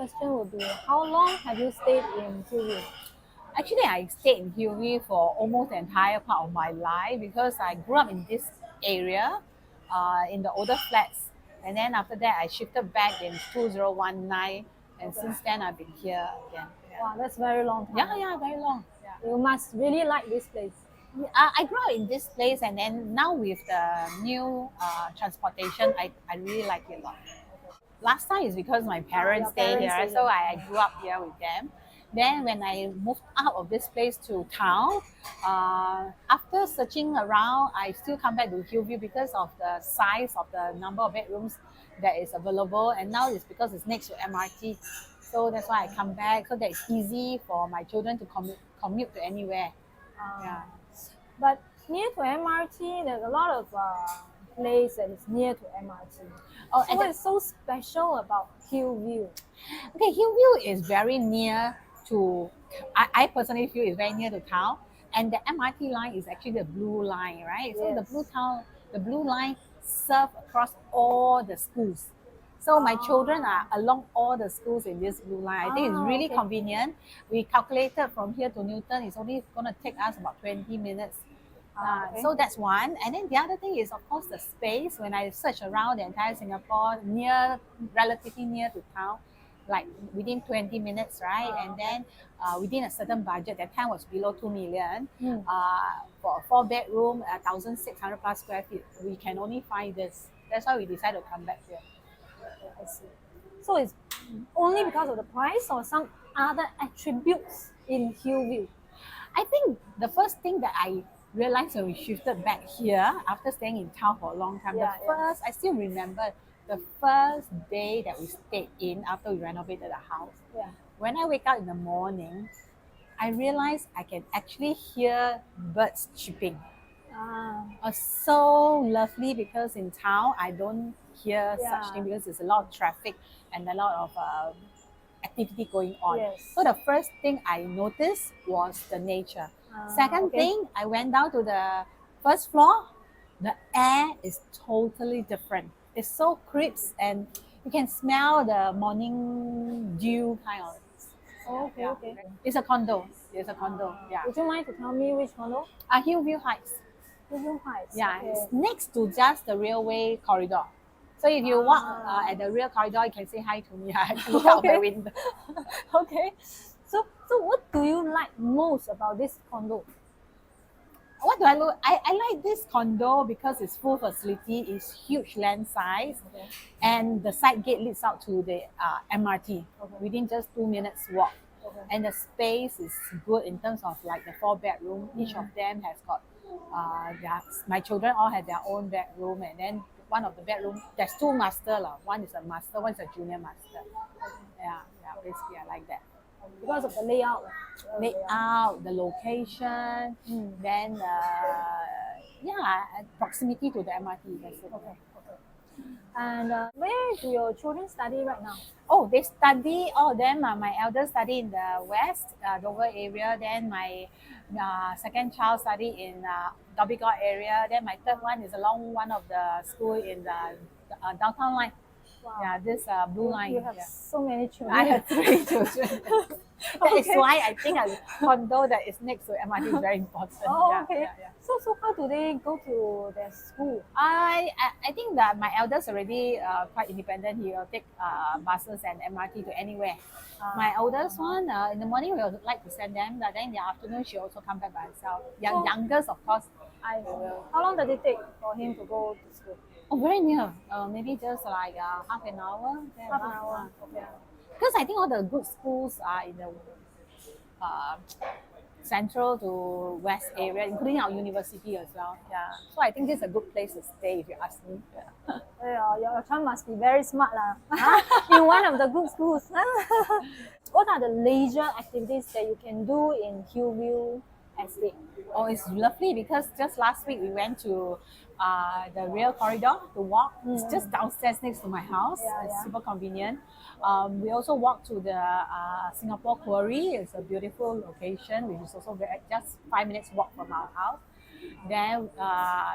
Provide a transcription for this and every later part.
question would be, how long have you stayed in Hillview? Actually, I stayed in Hillview for almost the entire part of my life because I grew up in this area, in the older flats. And then after that, I shifted back in 2019. And Okay. since then, I've been here again. Wow, that's very long time. Yeah, very long. Yeah. You must really like this place. I grew up in this place, and then now with the new transportation, I really like it a lot. Last time is because my parents Your stay parents here, stay so here. I grew up here with them. Then when I moved out of this place to town, after searching around, I still come back to Hillview because of the size of the number of bedrooms that is available. And now it's because it's next to MRT, so that's why I come back so that it's easy for my children to commute to anywhere. Yeah. But near to MRT, there's a lot of place that is near to MRT. Oh, So what is so special about Hillview? Okay, Hillview is very near to, I personally feel it's very near to town. And the MRT line is actually the blue line, right? So Yes. the blue line serve across all the schools. So my children are along all the schools in this blue line. I think it's really Okay. convenient. We calculated from here to Newton, it's only going to take us about 20 minutes. Okay. So that's one. And then the other thing is, of course, the space. When I search around the entire Singapore, relatively near to town, like within 20 minutes, right? And then within a certain budget, that time was below 2 million. For a 4 bedroom, 1,600 plus square feet, we can only find this. That's why we decided to come back here. I see. So it's only because of the price or some other attributes in Hillview? I think the first thing that I realized when we shifted back here after staying in town for a long time, I still remember the first day that we stayed in after we renovated the house. Yeah. When I wake up in the morning, I realized I can actually hear birds chirping. So lovely because in town I don't hear such thing because there's a lot of traffic and a lot of activity going on. Yes. So the first thing I noticed was the nature. Second thing, I went down to the first floor. The air is totally different. It's so crisp and you can smell the morning dew kind of. Okay, okay. It's a condo. It's a condo. Yeah. Would you mind to tell me which condo? Hillview Heights. Hillview Heights. Yeah, Okay. it's next to just the railway corridor. So if you walk at the rail corridor, you can say hi to me. I can look out the window. Okay. So what do you like most about this condo? What do I look? I like this condo because it's full facility, it's huge land size, and the side gate leads out to the MRT within just 2 minutes walk. And the space is good in terms of like the 4 bedroom. Each of them has got my children all have their own bedroom, and then one of the bedroom there's two master lah. One is a master, one is a junior master. Yeah, basically I like that. Because of the layout. Layout, the location, then proximity to the MRT. That's it. Okay. And where do your children study right now? Oh, they study, all of them. My eldest study in the west, Dover area. Then my second child study in Dhoby Ghaut area. Then my third one is along one of the school in the downtown line. Wow. Yeah, this blue line. You have so many children. I have 3 children. That is why I think a condo that is next to MRT is very important. Oh, okay. So how do they go to their school? I think that my eldest already quite independent. He will take buses and MRT to anywhere. My oldest one, in the morning we would like to send them, but then in the afternoon she also come back by herself. Youngest, of course. How long does it take for him to go to school? Oh, very near. Maybe just like half an hour. Half an hour. Okay. Because I think all the good schools are in the central to west area, including our university as well. Yeah. So I think this is a good place to stay if you ask me. Yeah, your child must be very smart lah. In one of the good schools. What are the leisure activities that you can do in Hillview Estate? Oh, it's lovely because just last week we went to the rail corridor to walk. It's just downstairs next to my house. It's super convenient. We also walked to the Singapore Quarry. It's a beautiful location, which is also just 5 minutes walk from our house. Then,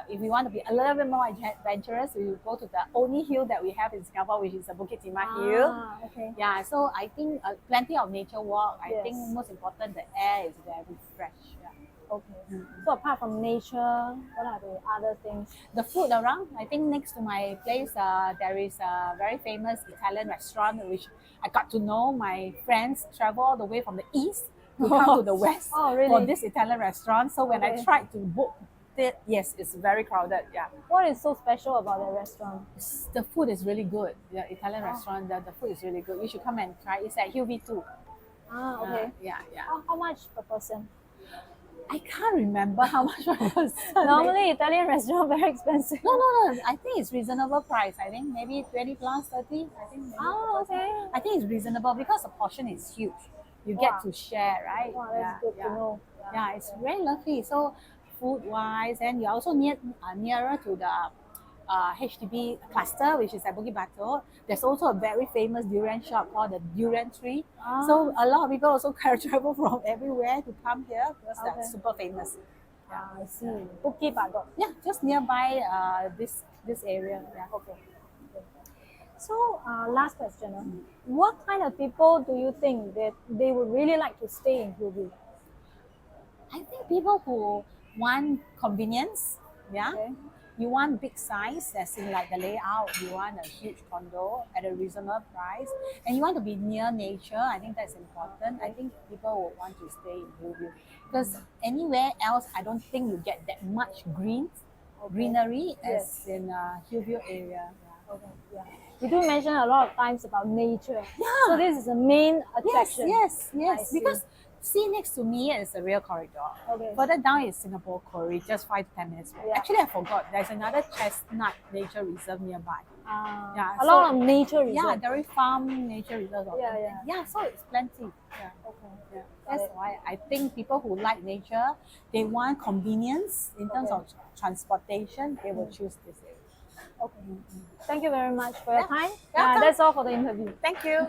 if we want to be a little bit more adventurous, we will go to the only hill that we have in Singapore, which is the Bukit Timah Hill. Ah, okay. Yeah, so I think plenty of nature walk. I think Yes. most important, the air is very fresh. Yeah. Okay. So apart from nature, what are the other things? The food around, I think next to my place, there is a very famous Italian restaurant, which I got to know. My friends travel all the way from the east to come to the west Oh, really? for this Italian restaurant. So when I Okay. tried to book it, yes, it's very crowded. Yeah. What is so special about the restaurant? The food is really good. The Italian restaurant, the food is really good. You should come and try. It's at Hillview too. Ah, okay. Yeah, yeah. How much per person? I can't remember how much it was. Normally, Italian restaurant very expensive. No. I think it's reasonable price. I think maybe 20 plus 30. I think. Maybe Oh, okay. I think it's reasonable because the portion is huge. You Wow. get to share, right? Wow, that's good to know. Yeah, it's very lovely. So food wise, and you're also nearer to the HDB cluster, which is at Bukit Batok. There's also a very famous durian shop called the Durian Tree. Ah. So a lot of people also travel from everywhere to come here because Okay. they're super famous. I see. Bukit Batok. Yeah, just nearby this area. Yeah. Okay. So, last question. What kind of people do you think that they would really like to stay in Hillview? I think people who want convenience, yeah. Okay. You want big size, as in like the layout. You want a huge condo at a reasonable price, and you want to be near nature. I think that's important. I think people will want to stay in Hillview because anywhere else, I don't think you get that much greenery Yes. as in Hillview area. Okay. Yeah. You do mention a lot of times about nature. Yeah. So this is the main Yes, attraction. I see. Because see next to me is the rail corridor. Okay. Further down is Singapore Quarry, just 5 to 10 minutes walk. Yeah. Actually, I forgot. There's another Chestnut Nature Reserve nearby. Yeah, a lot so- of nature Yeah, reserve. Dairy Farm Nature Reserve. or Yeah, something. Yeah, so it's plenty. Yeah. Okay. Yeah. Got That's it. why I think people who like nature, they want convenience in terms Okay. of transportation, they will choose this area. Okay. Thank you very much for your Yeah. time. Welcome. That's all for the interview. Thank you.